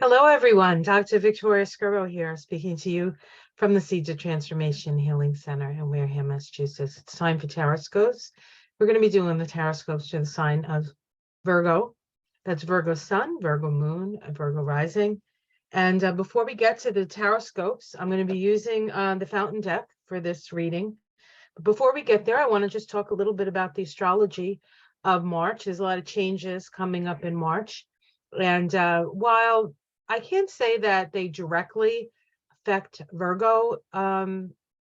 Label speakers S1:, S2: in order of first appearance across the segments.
S1: Hello, everyone. Dr. Victoria Skirbo here, speaking to you from the Seeds of Transformation Healing Center in Wareham, Massachusetts. It's time for Taroscopes. We're going to be doing the Taroscopes to the sign of Virgo. That's Virgo Sun, Virgo Moon, Virgo Rising. And before we get to the Taroscopes, I'm going to be using the Fountain deck for this reading. But before we get there, I want to just talk a little bit about the astrology of March. There's a lot of changes coming up in March. And while I can't say that they directly affect Virgo in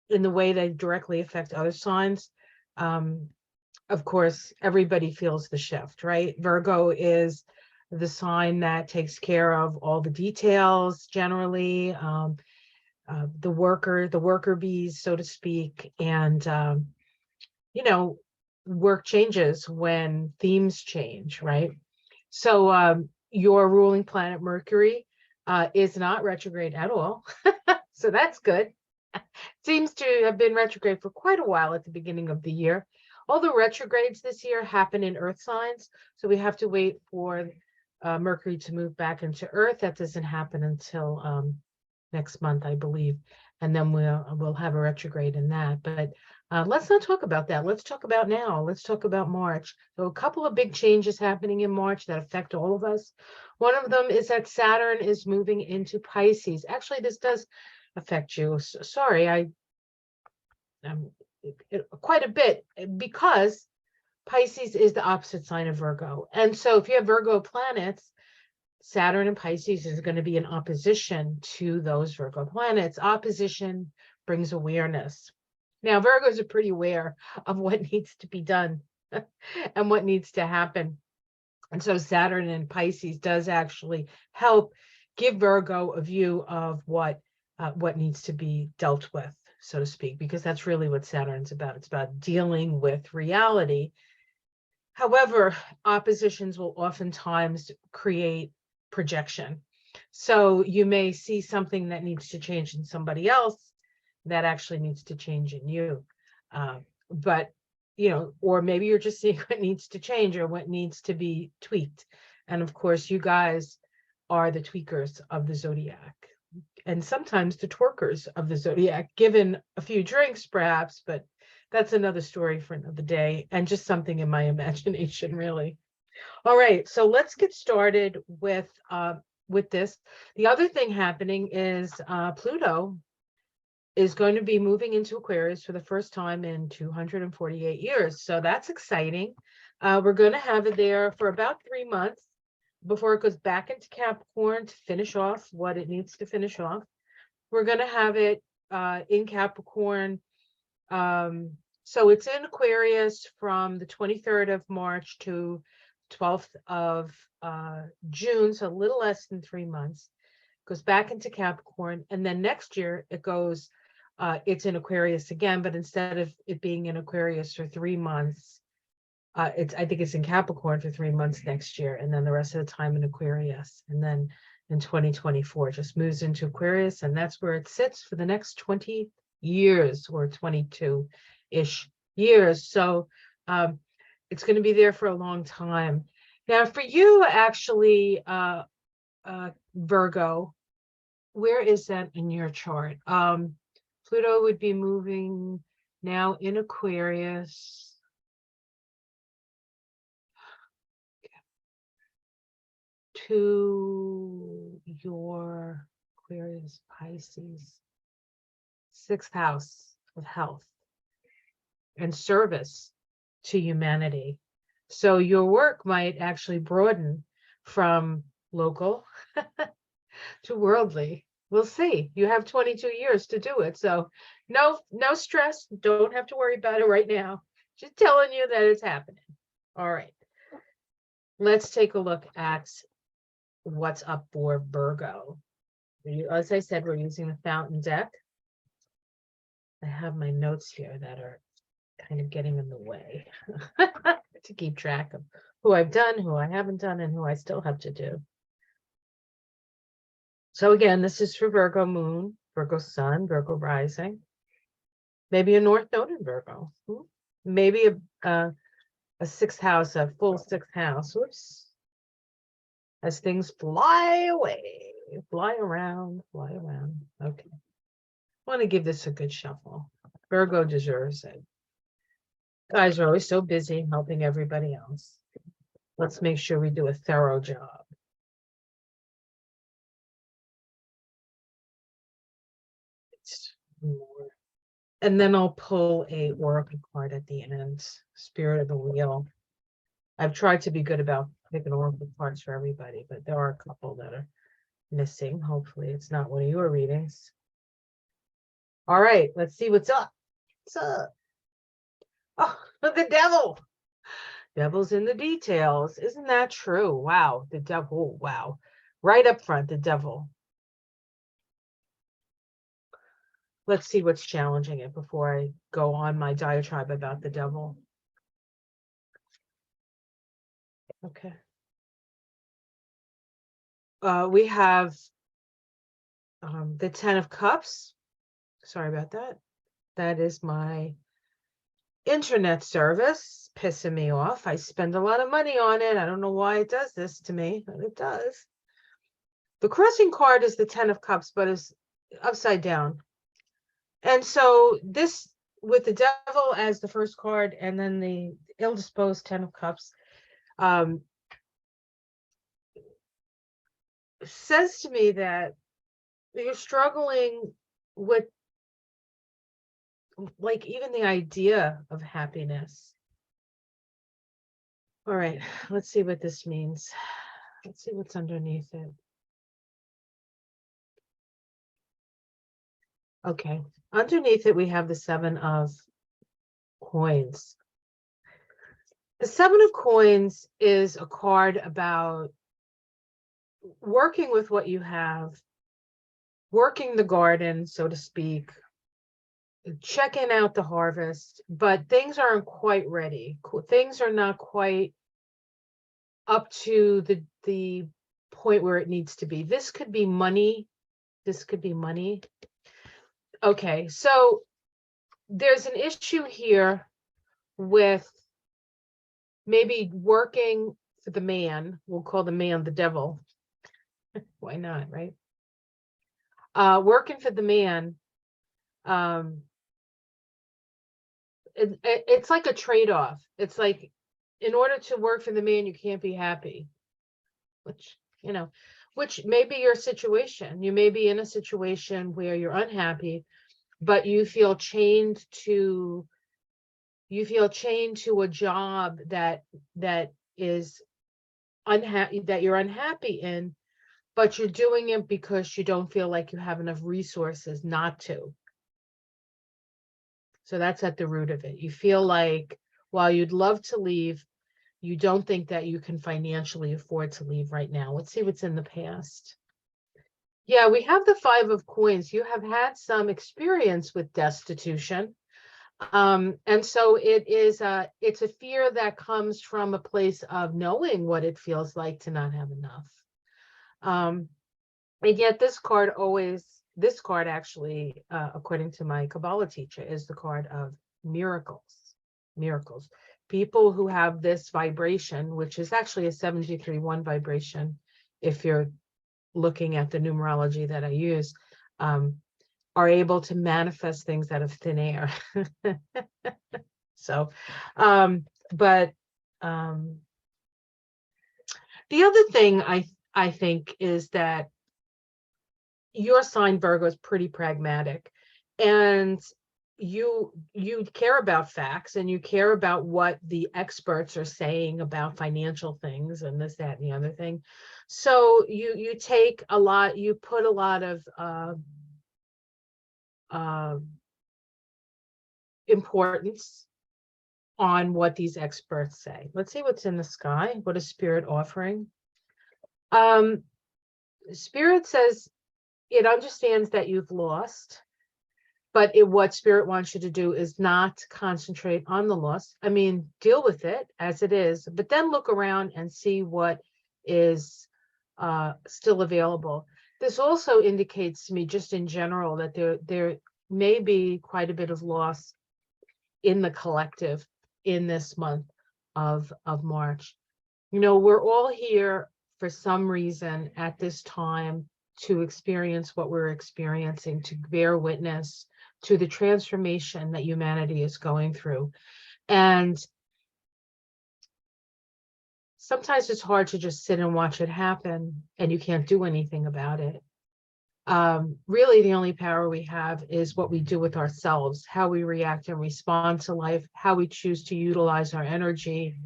S1: the way they directly affect other signs. Of course, everybody feels the shift, right? Virgo is the sign that takes care of all the details generally, the worker bees, so to speak. And, work changes when themes change, right? So your ruling planet Mercury is not retrograde at all. So that's good. Seems to have been retrograde for quite a while at the beginning of the year. All the retrogrades this year happen in Earth signs, so we have to wait for Mercury to move back into Earth. That doesn't happen until next month, I believe, and then we'll have a retrograde in that. But let's not talk about that. Let's talk about now. Let's talk about March. So a couple of big changes happening in March that affect all of us. One of them is that Saturn is moving into Pisces. Actually, this does affect you. Sorry, quite a bit, because Pisces is the opposite sign of Virgo. And so if you have Virgo planets, Saturn and Pisces is going to be in opposition to those Virgo planets. Opposition brings awareness. Now, Virgos are pretty aware of what needs to be done and what needs to happen. And so Saturn and Pisces does actually help give Virgo a view of what needs to be dealt with, so to speak, because that's really what Saturn's about. It's about dealing with reality. However, oppositions will oftentimes create projection. So you may see something that needs to change in somebody else that actually needs to change in you. But, or maybe you're just seeing what needs to change or what needs to be tweaked. And of course, you guys are the tweakers of the zodiac, and sometimes the twerkers of the zodiac, given a few drinks perhaps, but that's another story for another day and just something in my imagination, really. All right, so let's get started with this. The other thing happening is Pluto is going to be moving into Aquarius for the first time in 248 years. So that's exciting. We're going to have it there for about 3 months before it goes back into Capricorn to finish off what it needs to finish off. We're going to have it in Capricorn. So it's in Aquarius from the 23rd of March to 12th of June, so a little less than 3 months. Goes back into Capricorn, and then next year it goes, it's in Aquarius again, but instead of it being in Aquarius for 3 months, I think it's in Capricorn for 3 months next year, and then the rest of the time in Aquarius. And then in 2024, just moves into Aquarius, and that's where it sits for the next 20 years or 22-ish years. So it's going to be there for a long time. Now, for you, actually, Virgo, where is that in your chart? Pluto would be moving now in Aquarius. To your Aquarius, Pisces, 6th house of health and service to humanity. So your work might actually broaden from local to worldly. We'll see. You have 22 years to do it. So no stress. Don't have to worry about it right now. Just telling you that it's happening. All right. Let's take a look at what's up for Virgo. As I said, we're using the Fountain deck. I have my notes here that are kind of getting in the way to keep track of who I've done, who I haven't done, and who I still have to do. So again, this is for Virgo Moon, Virgo Sun, Virgo Rising. Maybe a North Node in Virgo. Maybe a 6th house, a full 6th house. Whoops. As things fly away. Fly around, fly around. Okay. I want to give this a good shuffle. Virgo deserves it. Guys are always so busy helping everybody else. Let's make sure we do a thorough job. And then I'll pull a oracle card at the end. Spirit of the wheel. I've tried to be good about picking oracle cards for everybody, but there are a couple that are missing. Hopefully it's not one of your readings. All right, let's see what's up. What's up? Oh, the devil. Devil's in the details. Isn't that true? Wow, the devil. Wow. Right up front, the devil. Let's see what's challenging it before I go on my diatribe about the devil. Okay. We have the 10 of Cups. Sorry about that. That is my internet service pissing me off. I spend a lot of money on it. I don't know why it does this to me, but it does. The crossing card is the 10 of Cups, but is upside down. And so this, with the devil as the first card and then the ill-disposed 10 of Cups, says to me that you're struggling with, like, even the idea of happiness. All right, let's see what this means. Let's see what's underneath it. Okay, underneath it, we have the 7 of Coins. The 7 of Coins is a card about working with what you have, working the garden, so to speak, checking out the harvest, but things aren't quite ready. Things are not quite up to the point where it needs to be. This could be money. This could be money. Okay, so there's an issue here with maybe working for the man. We'll call the man the devil. Why not, right? Working for the man. It's like a trade-off. It's like, in order to work for the man, you can't be happy, which, you know, which may be your situation. You may be in a situation where you're unhappy, but you feel chained to a job that is unhappy, that you're unhappy in, but you're doing it because you don't feel like you have enough resources not to. So that's at the root of it. You feel like while you'd love to leave, you don't think that you can financially afford to leave right now. Let's see what's in the past. Yeah, we have the 5 of Coins. You have had some experience with destitution. And so it's a fear that comes from a place of knowing what it feels like to not have enough. And yet this card actually, according to my Kabbalah teacher, is the card of miracles. Miracles. People who have this vibration, which is actually a 73-1 vibration, if you're looking at the numerology that I use, are able to manifest things out of thin air. So, the other thing I think is that your sign, Virgo, is pretty pragmatic, and you care about facts, and you care about what the experts are saying about financial things and this, that, and the other thing. So you take a lot, you put a lot of importance on what these experts say. Let's see what's in the sky. What is Spirit offering? Spirit says it understands that you've lost, but what Spirit wants you to do is not concentrate on the loss. I mean, deal with it as it is, but then look around and see what is still available. This also indicates to me, just in general, that there may be quite a bit of loss in the collective in this month of March. You know, we're all here for some reason at this time to experience what we're experiencing, to bear witness to the transformation that humanity is going through. And sometimes it's hard to just sit and watch it happen and you can't do anything about it. Really, the only power we have is what we do with ourselves, how we react and respond to life, how we choose to utilize our energy.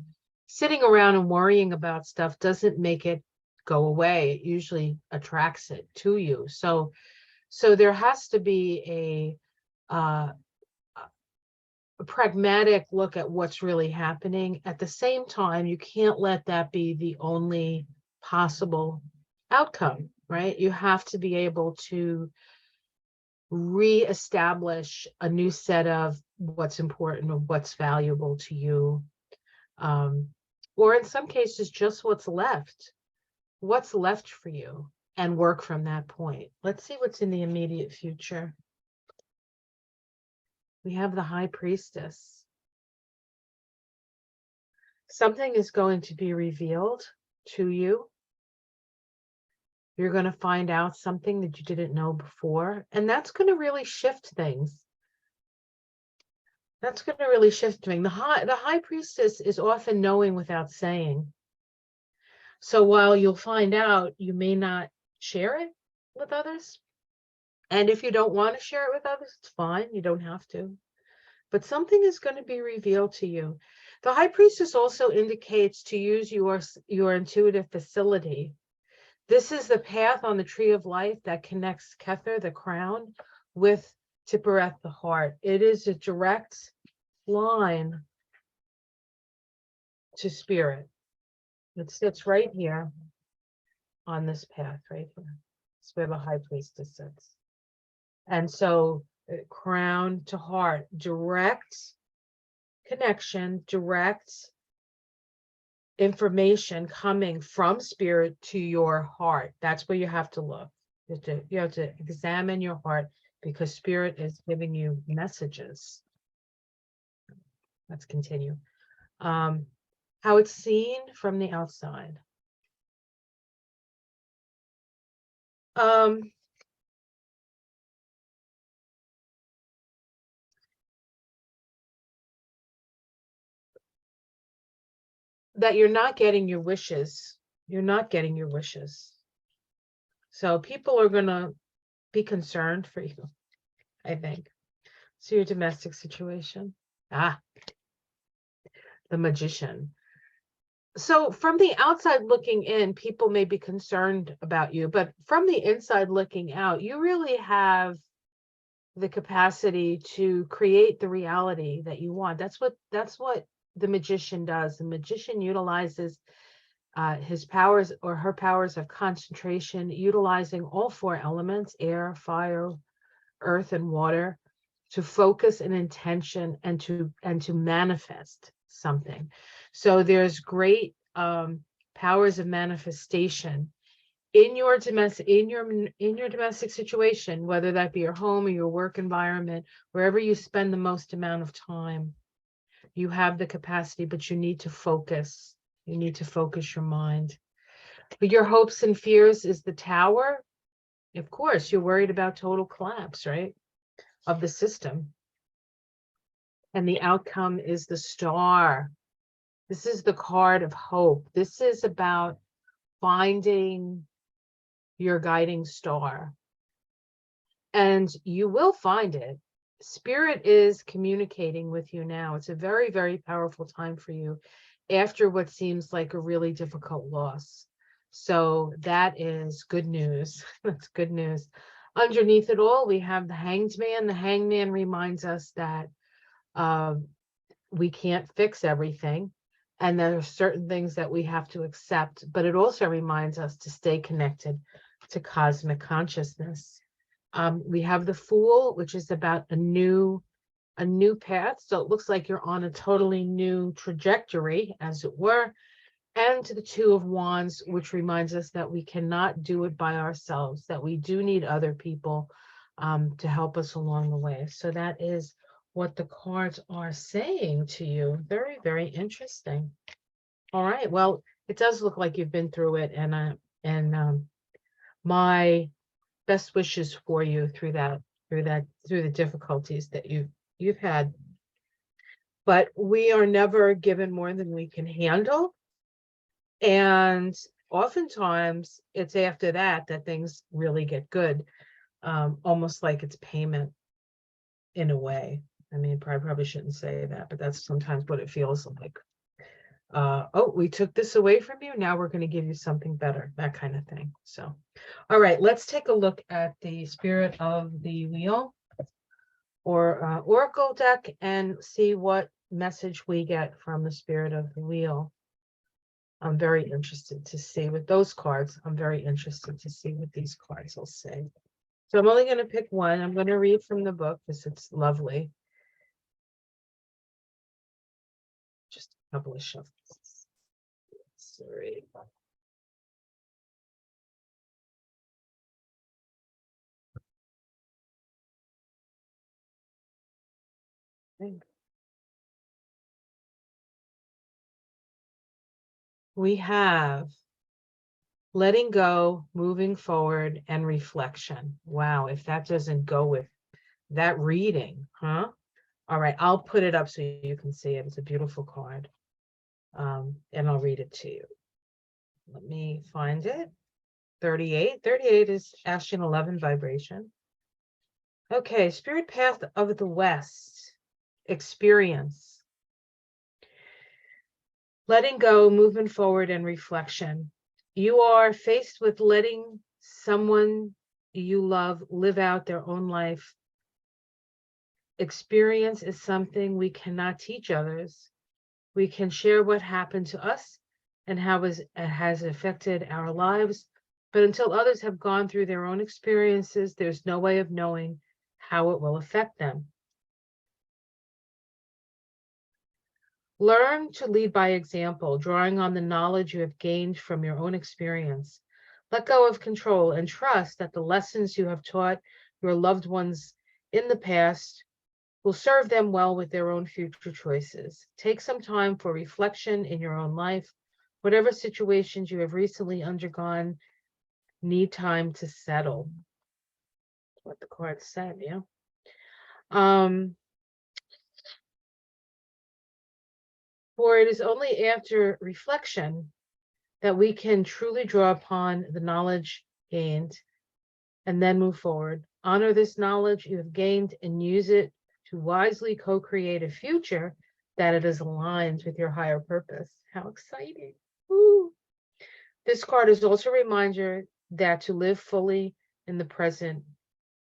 S1: Sitting around and worrying about stuff doesn't make it go away. It usually attracts it to you. So there has to be a pragmatic look at what's really happening. At the same time, you can't let that be the only possible outcome, right? You have to be able to reestablish a new set of what's important or what's valuable to you. Or in some cases, just what's left for you, and work from that point. Let's see what's in the immediate future. We have the High Priestess. Something is going to be revealed to you. You're going to find out something that you didn't know before, and that's going to really shift things. That's going to really shift things. The High Priestess is often knowing without saying. So while you'll find out, you may not share it with others. And if you don't want to share it with others, it's fine. You don't have to. But something is going to be revealed to you. The High Priestess also indicates to use your intuitive facility. This is the path on the tree of life that connects Kether, the crown, with Tiphereth, the heart. It is a direct line to spirit. It sits right here on this path, right here. It's where the High Priestess sits. And so crown to heart, direct connection, direct information coming from spirit to your heart. That's where you have to look. You have to examine your heart, because spirit is giving you messages. Let's continue. How it's seen from the outside. That you're not getting your wishes. You're not getting your wishes. So people are going to be concerned for you, I think. So your domestic situation. The Magician. So from the outside looking in, people may be concerned about you, but from the inside looking out, you really have the capacity to create the reality that you want. That's what the Magician does. The Magician utilizes his powers or her powers of concentration, utilizing all four elements: air, fire, earth, and water, to focus an intention and to manifest something. So there's great powers of manifestation in your domestic situation, whether that be your home or your work environment, wherever you spend the most amount of time. You have the capacity, but you need to focus. You need to focus your mind. But your hopes and fears is the Tower. Of course, you're worried about total collapse, right, of the system. And the outcome is the Star. This is the card of hope. This is about finding your guiding star. And you will find it. Spirit is communicating with you now. It's a very, very powerful time for you after what seems like a really difficult loss. So that is good news. That's good news. Underneath it all, we have the Hanged Man. The Hanged Man reminds us that we can't fix everything, and there are certain things that we have to accept, but it also reminds us to stay connected to cosmic consciousness. We have the Fool, which is about a new path. So it looks like you're on a totally new trajectory, as it were. And to the Two of Wands, which reminds us that we cannot do it by ourselves, that we do need other people to help us along the way. So that is what the cards are saying to you. Very, very interesting. All right. Well, it does look like you've been through it, and my best wishes for you through the difficulties that you've had. But we are never given more than we can handle. And oftentimes it's after that things really get good, almost like it's payment in a way. I mean, probably shouldn't say that, but that's sometimes what it feels like. Oh, we took this away from you. Now we're going to give you something better, that kind of thing. So, all right, let's take a look at the spirit of the wheel or oracle deck and see what message we get from the spirit of the wheel. I'm very interested to see with those cards. I'm very interested to see what these cards will say. So I'm only going to pick one. I'm going to read from the book because it's lovely. Just a couple of shuffles. Sorry. We have letting go, moving forward, and reflection. Wow, if that doesn't go with that reading, huh? All right, I'll put it up so you can see it. It's a beautiful card. And I'll read it to you. Let me find it. 38. 38 is Ashen 11 vibration. Okay, Spirit Path of the West. Experience. Letting go, moving forward, and reflection. You are faced with letting someone you love live out their own life. Experience is something we cannot teach others. We can share what happened to us and how it has affected our lives, but until others have gone through their own experiences, there's no way of knowing how it will affect them. Learn to lead by example, drawing on the knowledge you have gained from your own experience. Let go of control and trust that the lessons you have taught your loved ones in the past will serve them well with their own future choices. Take some time for reflection in your own life. Whatever situations you have recently undergone need time to settle. That's what the card said, yeah. For it is only after reflection that we can truly draw upon the knowledge gained and then move forward. Honor this knowledge you have gained and use it to wisely co-create a future that it is aligned with your higher purpose. How exciting. Woo. This card is also a reminder that to live fully in the present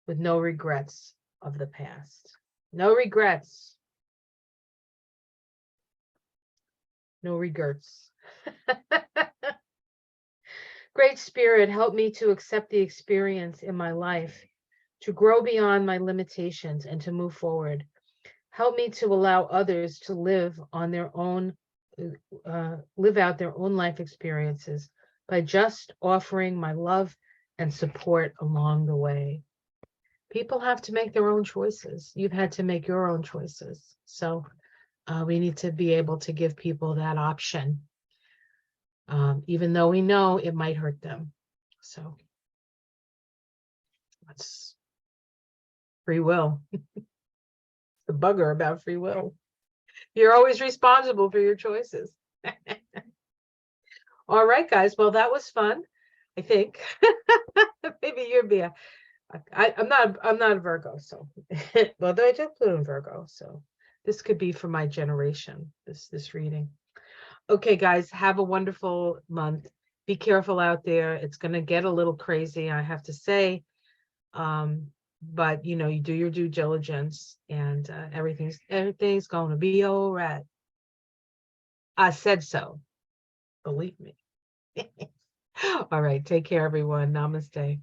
S1: with no regrets of the past. No regrets. No regrets. Great Spirit, help me to accept the experience in my life, to grow beyond my limitations and to move forward. Help me to allow others to live on their own, live out their own life experiences by just offering my love and support along the way. People have to make their own choices. You've had to make your own choices. So we need to be able to give people that option, even though we know it might hurt them. So that's free will. The bugger about free will. You're always responsible for your choices. All right, guys. Well, that was fun, I think. Maybe you'd be I'm not a Virgo, so although I just put in Virgo, so this could be for my generation, this reading. Okay, guys, have a wonderful month. Be careful out there. It's going to get a little crazy, I have to say. But, you know, you do your due diligence and everything's going to be all right. I said so. Believe me. All right. Take care, everyone. Namaste.